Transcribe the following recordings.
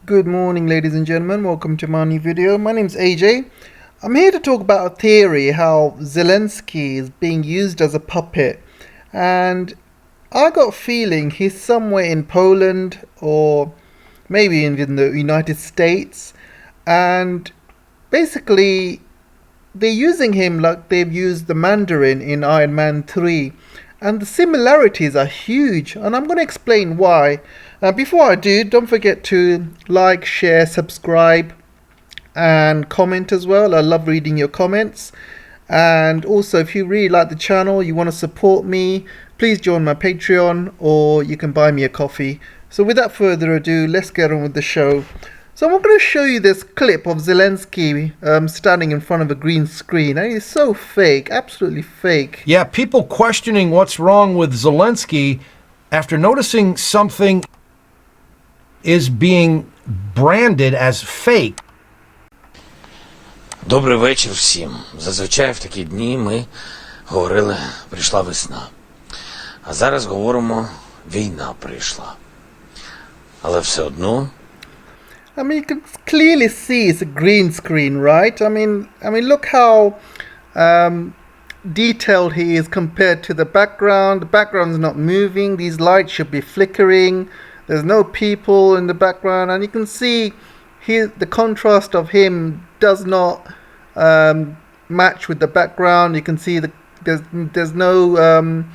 Good morning, ladies and gentlemen. Welcome to my new video. My name's AJ. I'm here to talk about a theory how Zelensky is being used as a puppet. And I got a feeling he's somewhere in Poland or maybe in the United States. And basically, they're using him like they've used the Mandarin in Iron Man 3. And the similarities are huge, and I'm going to explain why. Before I do, don't forget to like, share, subscribe, and comment as well. I love reading your comments. And also, if you really like the channel, you want to support me, please join my Patreon, or you can buy me a coffee. So without further ado, let's get on with the show. So I'm going to show you this clip of Zelensky standing in front of a green screen. And it's so fake, absolutely fake. Yeah, people questioning what's wrong with Zelensky after noticing something is being branded as fake. Добрий вечір всім. Зазвичай в такі дні ми говорили «прийшла весна». А зараз говоримо «війна прийшла». Але все одно... I mean, you can clearly see it's a green screen, right? I mean, look how detailed he is compared to the background. The background's not moving. These lights should be flickering. There's no people in the background, and you can see the contrast of him does not match with the background. You can see there's no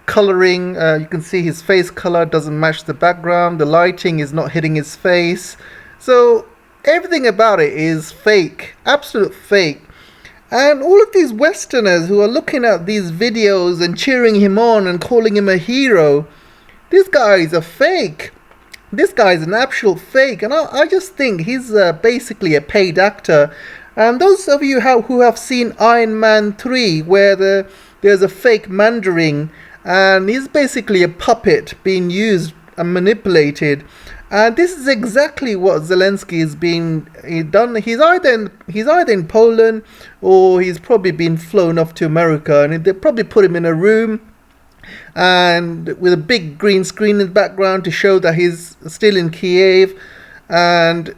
coloring. You can see his face color doesn't match the background. The lighting is not hitting his face. So everything about it is fake, absolute fake. And all of these Westerners who are looking at these videos and cheering him on and calling him a hero, this guy is a fake. This guy is an absolute fake. And I just think he's basically a paid actor. And those of you who have seen Iron Man 3, where there's a fake Mandarin, and he's basically a puppet being used and manipulated. And this is exactly what Zelensky is being done. He's either in Poland or he's probably been flown off to America, and they probably put him in a room and with a big green screen in the background to show that he's still in Kiev. And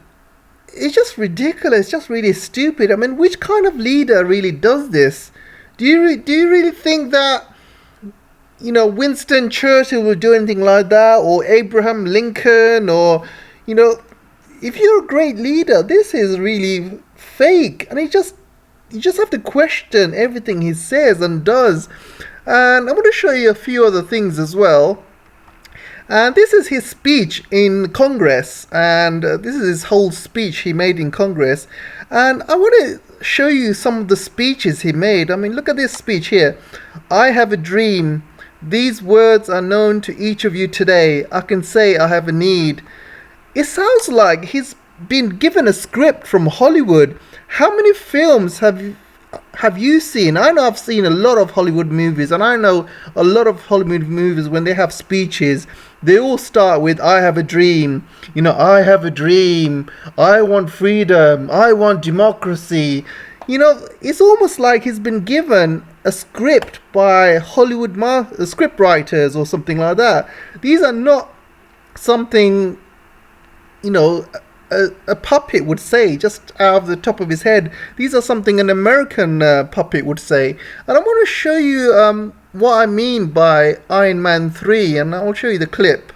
it's just ridiculous, just really stupid. I mean, which kind of leader really does this? Do you really think that Winston Churchill would do anything like that, or Abraham Lincoln, or if you're a great leader, this is really fake. And you just have to question everything he says and does. And I'm going to show you a few other things as well. And this is his speech in Congress, and this is his whole speech he made in Congress. And I want to show you some of the speeches he made. I mean, look at this speech here. I have a dream. These words are known to each of you today. I can say I have a need. It sounds like he's been given a script from Hollywood. How many films have you seen? I know I've seen a lot of Hollywood movies, and I know a lot of Hollywood movies, when they have speeches, they all start with I have a dream. I have a dream. I want freedom. I want democracy. It's almost like he's been given a script by Hollywood script writers or something like that. These are not something, a puppet would say just out of the top of his head. These are something an American puppet would say. And I want to show you what I mean by Iron Man 3, and I'll show you the clip.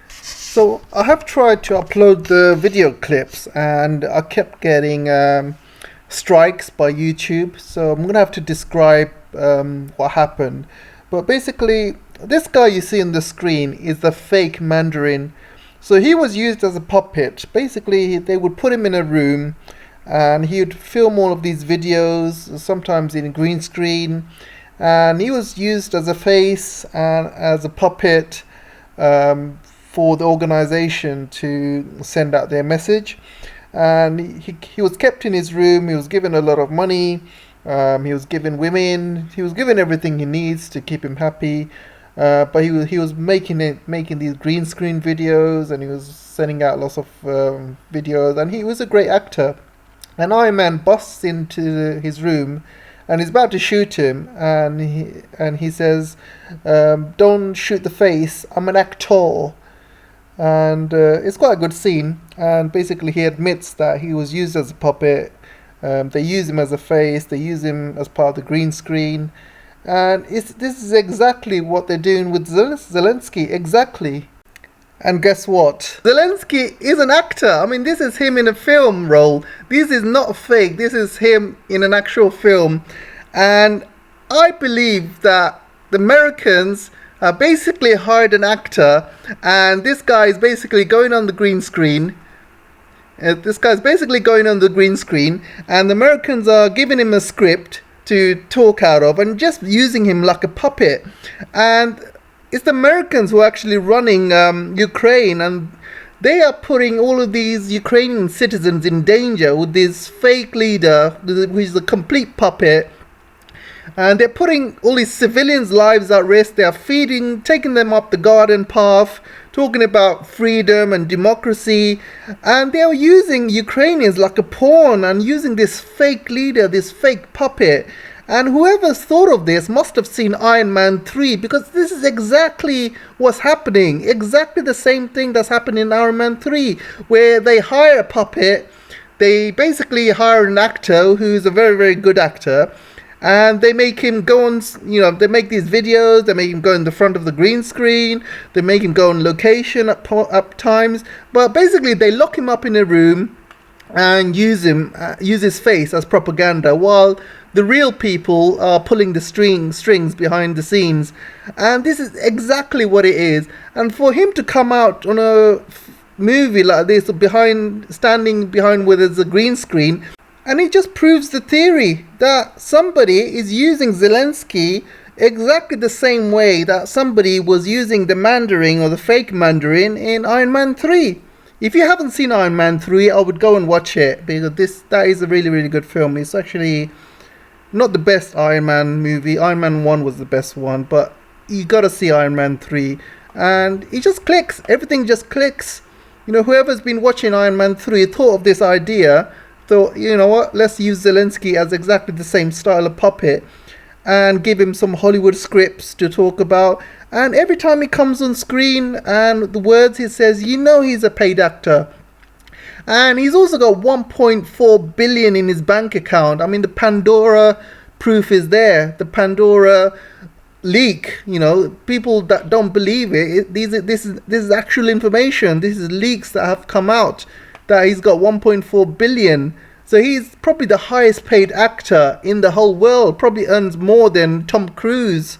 So I have tried to upload the video clips, and I kept getting strikes by YouTube, so I'm gonna have to describe what happened. But basically, this guy you see on the screen is the fake Mandarin. So he was used as a puppet. Basically, they would put him in a room and he would film all of these videos, sometimes in green screen, and he was used as a face and as a puppet for the organization to send out their message. And he was kept in his room. He was given a lot of money. He was given women. He was given everything he needs to keep him happy. But he was making these green screen videos, and he was sending out lots of videos. And he was a great actor. And Iron Man busts into his room, and he's about to shoot him. And he says, "Don't shoot the face. I'm an actor." and it's quite a good scene. And basically, he admits that he was used as a puppet. They use him as a face. They use him as part of the green screen, and this is exactly what they're doing with Zelensky. Exactly. And guess what? Zelensky is an actor. I mean, this is him in a film role. This is not fake. This is him in an actual film. And I believe that the Americans basically hired an actor, and this guy is basically going on the green screen. And the Americans are giving him a script to talk out of and just using him like a puppet. And it's the Americans who are actually running Ukraine, and they are putting all of these Ukrainian citizens in danger with this fake leader who is a complete puppet. And they're putting all these civilians' lives at risk. They are taking them up the garden path, talking about freedom and democracy. And they are using Ukrainians like a pawn and using this fake leader, this fake puppet. And whoever's thought of this must have seen Iron Man 3, because this is exactly what's happening. Exactly the same thing that's happening in Iron Man 3, where they hire a puppet. They basically hire an actor who's a very, very good actor. And they make him go on, they make these videos, they make him go in the front of the green screen, they make him go on location at times. But basically they lock him up in a room and use his face as propaganda, while the real people are pulling the strings behind the scenes. And this is exactly what it is. And for him to come out on a movie like this, standing behind where there's a green screen, and it just proves the theory that somebody is using Zelensky exactly the same way that somebody was using the Mandarin or the fake Mandarin in Iron Man 3. If you haven't seen Iron Man 3, I would go and watch it, because that is a really, really good film. It's actually not the best Iron Man movie. Iron Man 1 was the best one, but you gotta see Iron Man 3. And it just clicks. Everything just clicks. Whoever's been watching Iron Man 3 thought of this idea, thought, you know what, let's use Zelensky as exactly the same style of puppet and give him some Hollywood scripts to talk about. And every time he comes on screen and the words he says, he's a paid actor. And he's also got 1.4 billion in his bank account. I mean, the Pandora proof is there. The Pandora leak, people that don't believe it, this is actual information. This is leaks that have come out, that he's got 1.4 billion. So he's probably the highest paid actor in the whole world. Probably earns more than Tom Cruise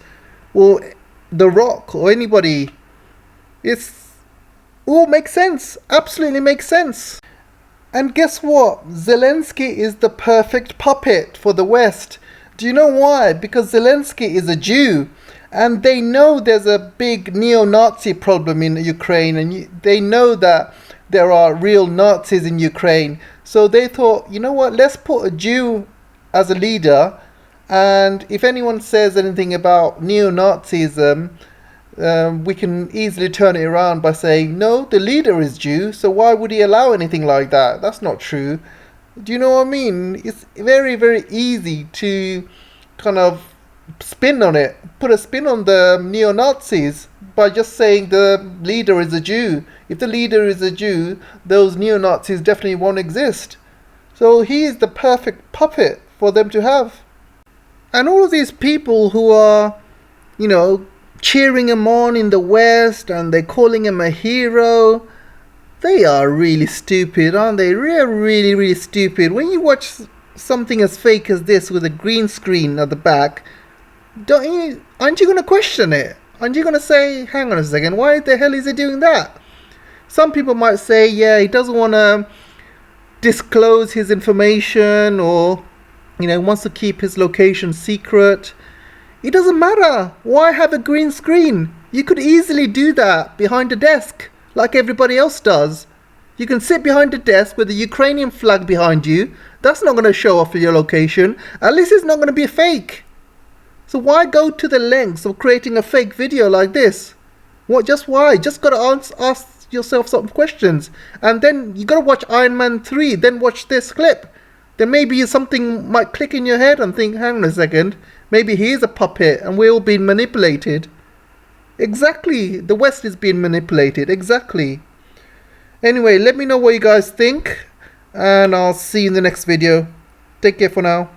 or The Rock or anybody. It's all makes sense. Absolutely makes sense. And guess what? Zelensky is the perfect puppet for the West. Do you know why? Because Zelensky is a Jew. And they know there's a big neo-Nazi problem in Ukraine. And they know that there are real Nazis in Ukraine. So they thought, let's put a Jew as a leader. And if anyone says anything about neo-Nazism, we can easily turn it around by saying, no, the leader is Jew, so why would he allow anything like that? That's not true. Do you know what I mean? It's very, very easy to kind of spin on it, put a spin on the neo-Nazis by just saying the leader is a Jew. If the leader is a Jew, those neo-Nazis definitely won't exist. So he is the perfect puppet for them to have. And all of these people who are, cheering him on in the West, and they're calling him a hero, they are really stupid, aren't they? Really, really stupid. When you watch something as fake as this with a green screen at the back, aren't you going to question it? Aren't you going to say, hang on a second, why the hell is he doing that? Some people might say, yeah, he doesn't want to disclose his information, or wants to keep his location secret. It doesn't matter. Why have a green screen? You could easily do that behind a desk, like everybody else does. You can sit behind a desk with a Ukrainian flag behind you. That's not going to show off your location. At least it's not going to be fake. So why go to the lengths of creating a fake video like this? Just why? Just got to ask yourself some questions. And then you got to watch Iron Man 3, then watch this clip. Then maybe something might click in your head and think, hang on a second, maybe he is a puppet and we're all being manipulated. Exactly, the West is being manipulated, exactly. Anyway, let me know what you guys think, and I'll see you in the next video. Take care for now.